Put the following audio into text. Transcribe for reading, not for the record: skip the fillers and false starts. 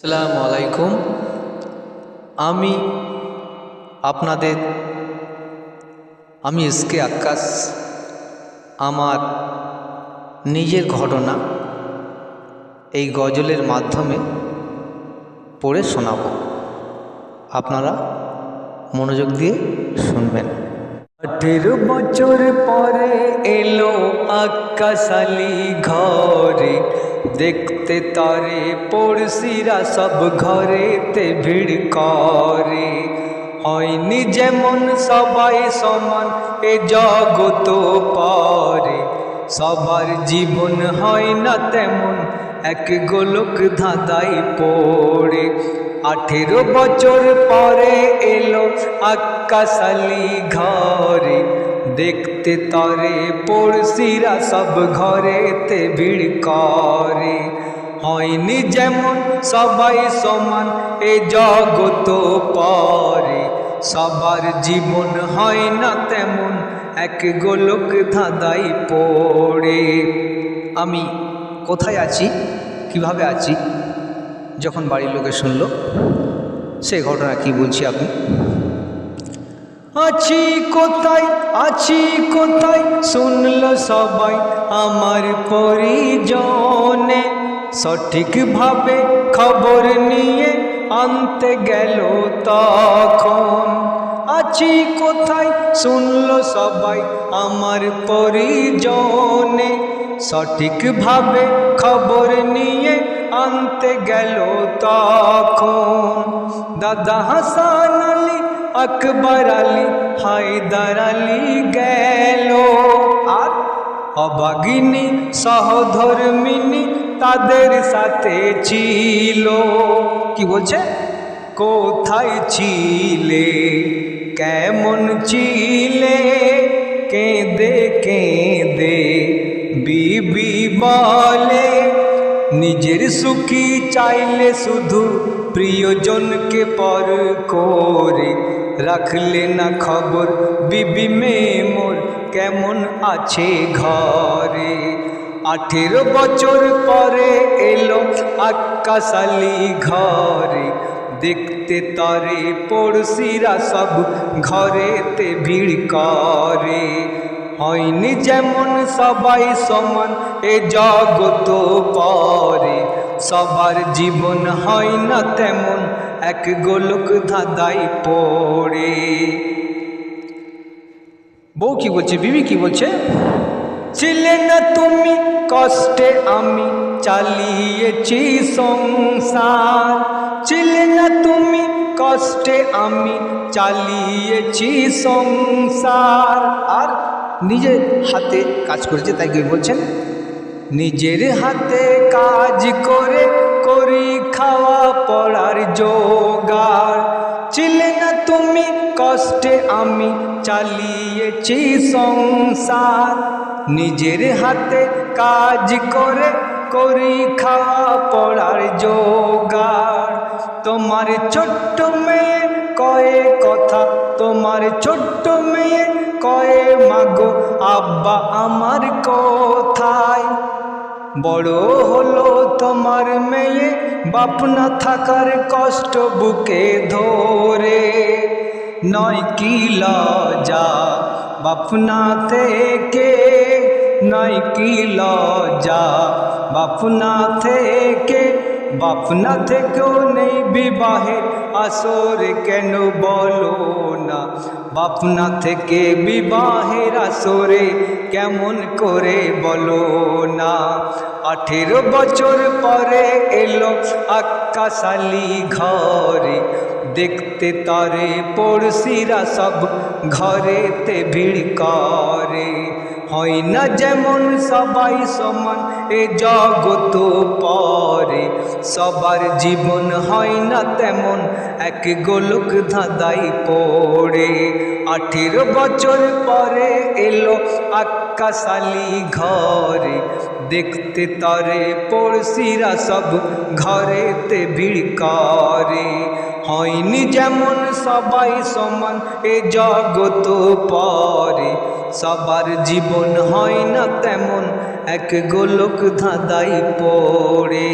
আসসালামু আলাইকুম। আমি আপনাদের এসকে আক্কাস আমার নিজের ঘটনা এই গজলের মাধ্যমে পড়ে শোনাব। আপনারা মনোযোগ দিয়ে শুনবেন। 18 বছর পরে এলো আক্কাস আলী ঘরে, দেখতে তারে পড়শিরা সব ঘরেতে ভিড় করে। হয়নি যেমন সবাই সমান এ জগত পারে, সবার জীবন হয় না তেমন এক গোলক ধাঁধায় পড়ে। 18 বছর পরে এলো আক্কাস আলী ঘরে, দেখতে তারে পড়শিরা সব ঘরেতে ভিড় করে। হয়নি যেমন সবাই সমান এ জগত পারে, সবার জীবন হয় না তেমন এক গোলক ধাঁধায় পড়ে। আমি কোথায় আছি, কিভাবে আছি, যখন বাড়ির লোকে শুনলো সেই ঘটনা কি বলছি আপনি। আছি কোথায় শুনল সবাই আমার পরিজনে, সঠিকভাবে খবর নিয়ে আনতে গেল তখন। আছি কোথায় শুনল সবাই আমার পরিজনে, সঠিকভাবে খবর নিয়ে আনতে গেল তখন। দাদা হাসান আলী, আকবর আলী, হায়দার আলী গেল, আর অভাগিনী সহধর্মিনী তাদের সাথে ছিল। কি বলছে? কোথায় ছিলে, কেমন ছিলে, কেঁদে কেঁদে বিবি বলে, নিজের সুখী চাইলে শুধু প্রিয়জনকে পর করে, রাখলে না খবর বিবি মেয়ে মোর কেমন আছে ঘরে। 18 বছর পরে এলো আক্কাস আলী ঘরে, দেখতে তারে পড়শিরা সব ঘরেতে ভিড় করে। হয়নি যেমন সবাই সমান এ জগত পারে, সবার জীবন হয় না তেমন এক গোলক ধাঁধায় পড়ে। বউ কি বলছে, বিবি কি বলছে? ছিলে না তুমি কষ্টে আমি চালিয়েছি সংসার, ছিলে না তুমি কষ্টে আমি চালিয়েছি সংসার। আর নিজের হাতে কাজ করেছে, তাই কি বলছেন? নিজের হাতে কাজ করে করি খাওয়া পড়ার জোগাড়, ছিলে না তুমি কষ্টে আমি চালিয়েছি সংসার। নিজের হাতে কাজ করে করি খাওয়া পড়ার জোগাড়। তোমার ছোট্ট মেয়ে কয়ে কথা, তোমার ছোট্ট মেয়ে কয়ে মাগো আব্বা আমার কোথায়। বড় হলো তোমার মেয়ে বাপ না থাকার কষ্ট বুকে ধরে, নয় কি লজ্জা বাপ না থেকে, নয় কি লজ্জা বাপ না থেকে, বাপ না থেকেও নেই বিবাহের আসর কেন বলো না, বাপ না থেকে বিবাহের আসরে কেমন করে বলো না। 18 বছর পরে এলো আক্কাস আলী ঘরে, দেখতে তারে পড়শিরা সব ঘরেতে ভিড় করে। হয় না যেমন সবাই সমান এ জগত পারে, সবার জীবন হয় না তেমন এক গোলক ধাঁধায় পড়ে। 18 বছর পরে এলো আক্কাস আলী ঘরে, দেখতে তারে পড়শিরা সব ঘরেতে ভিড় করে। হয়নি যেমন সবাই সমান এ জগত পারে, সবার জীবন হয় না তেমন এক গোলক ধাঁধায় পড়ে।